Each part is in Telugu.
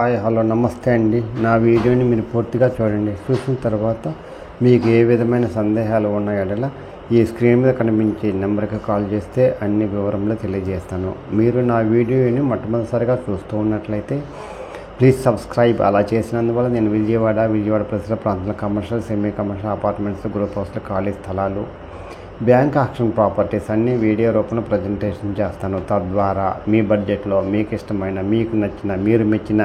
హాయ్ హలో నమస్తే అండి. నా వీడియోని మీరు పూర్తిగా చూడండి. చూసిన తర్వాత మీకు ఏ విధమైన సందేహాలు ఉన్నాయో ఈ స్క్రీన్ మీద కనిపించే నెంబర్కి కాల్ చేస్తే అన్ని వివరంలో తెలియజేస్తాను. మీరు నా వీడియోని మొట్టమొదటిసారిగా చూస్తూ ఉన్నట్లయితే ప్లీజ్ సబ్స్క్రైబ్. అలా చేసినందువల్ల నేను విజయవాడ పరిసర ప్రాంతాల commercial, semi commercial apartments, group హౌస్లు, ఖాళీ స్థలాలు, బ్యాంక్ ఆక్షన్ ప్రాపర్టీస్ అన్ని వీడియో రూపంలో ప్రజెంటేషన్ చేస్తాను. తద్వారా మీ బడ్జెట్లో మీకు ఇష్టమైన, మీకు నచ్చిన, మీరు మెచ్చిన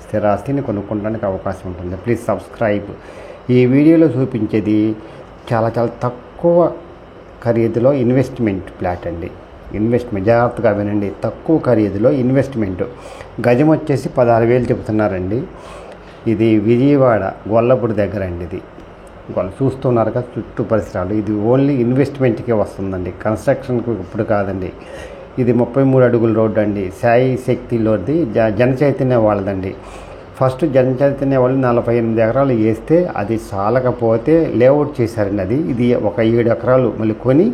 స్థిరాస్తిని కొనుక్కోవడానికి అవకాశం ఉంటుంది. Please subscribe. ఈ వీడియోలో చూపించేది చాలా తక్కువ ఖరీదులో ఇన్వెస్ట్మెంట్ ప్లాట్ అండి. ఇన్వెస్ట్మెంట్ జాగ్రత్తగా వినండి. తక్కువ ఖరీదులో ఇన్వెస్ట్మెంట్. గజం వచ్చేసి 16,000 చెబుతున్నారండి. ఇది విజయవాడ గొల్లపూడి దగ్గర అండి. ఇది చూస్తున్నారు కదా చుట్టూ పరిసరాలు. ఇది ఓన్లీ ఇన్వెస్ట్మెంట్కే వస్తుందండి, కన్స్ట్రక్షన్కి ఇప్పుడు కాదండి. ఇది 33 అడుగుల రోడ్డు అండి. సాయి శక్తిలోది జన చైతన్య వాళ్ళదండి. ఫస్ట్ జన చైతన్య వాళ్ళు 48 ఎకరాలు వేస్తే అది చాలకపోతే లేఅవుట్ చేశారండి. ఇది ఒక 7 ఎకరాలు మళ్ళీ కొని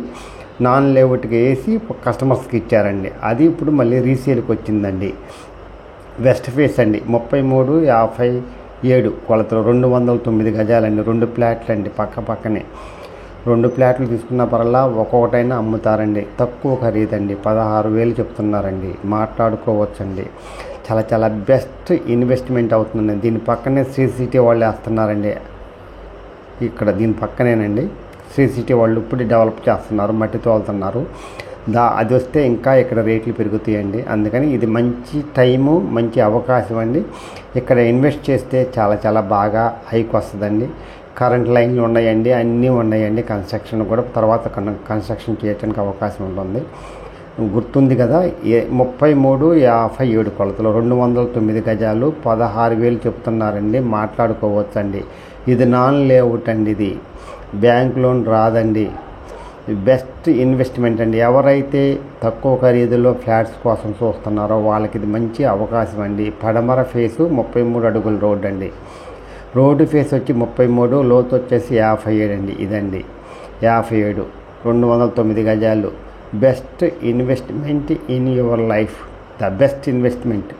నాన్ లేఅవుట్గా వేసి కస్టమర్స్కి ఇచ్చారండి. అది ఇప్పుడు మళ్ళీ రీసేల్కి వచ్చిందండి. వెస్ట్ ఫేస్ అండి. 33/57 కొలతలు, 209 గజాలండి. 2 ఫ్లాట్లు అండి, పక్కనే 2 ఫ్లాట్లు తీసుకున్న పరల్లా ఒక్కొక్కటైనా అమ్ముతారండి. తక్కువ ఖరీదండి, 16,000 చెప్తున్నారండి. మాట్లాడుకోవచ్చండి. చాలా బెస్ట్ ఇన్వెస్ట్మెంట్ అవుతుందండి. దీని పక్కనే శ్రీ సిటీ వాళ్ళు వేస్తున్నారండి. ఇక్కడ దీని పక్కనేనండి శ్రీ సిటీ వాళ్ళు ఇప్పుడు డెవలప్ చేస్తున్నారు, మట్టి తోలుతున్నారు. అది వస్తే ఇంకా ఇక్కడ రేట్లు పెరుగుతాయండి. అందుకని ఇది మంచి టైము, మంచి అవకాశం అండి. ఇక్కడ ఇన్వెస్ట్ చేస్తే చాలా బాగా హైక్ వస్తుందండి. కరెంట్ లైన్లు ఉన్నాయండి, అన్నీ ఉన్నాయండి. కన్స్ట్రక్షన్ కూడా తర్వాత కన్స్ట్రక్షన్ చేయడానికి అవకాశం ఉంటుంది. గుర్తుంది కదా. 33/57 కొలతలు, 209 గజాలు, 16,000 చెప్తున్నారండి. మాట్లాడుకోవచ్చండి. ఇది నాన్ లేఅవుట్ అండి. ఇది బ్యాంక్ లోన్ రాదండి. బెస్ట్ ఇన్వెస్ట్మెంట్ అండి. ఎవరైతే తక్కువ ఖరీదులో ఫ్లాట్స్ కోసం చూస్తున్నారో వాళ్ళకి ఇది మంచి అవకాశం అండి. పడమర ఫేసు 33 అడుగుల రోడ్డు అండి. రోడ్డు ఫేస్ వచ్చి 33, లోతు వచ్చేసి 57 అండి. ఇదండి 57, 209 గజాలు. Best investment in your life. The best investment.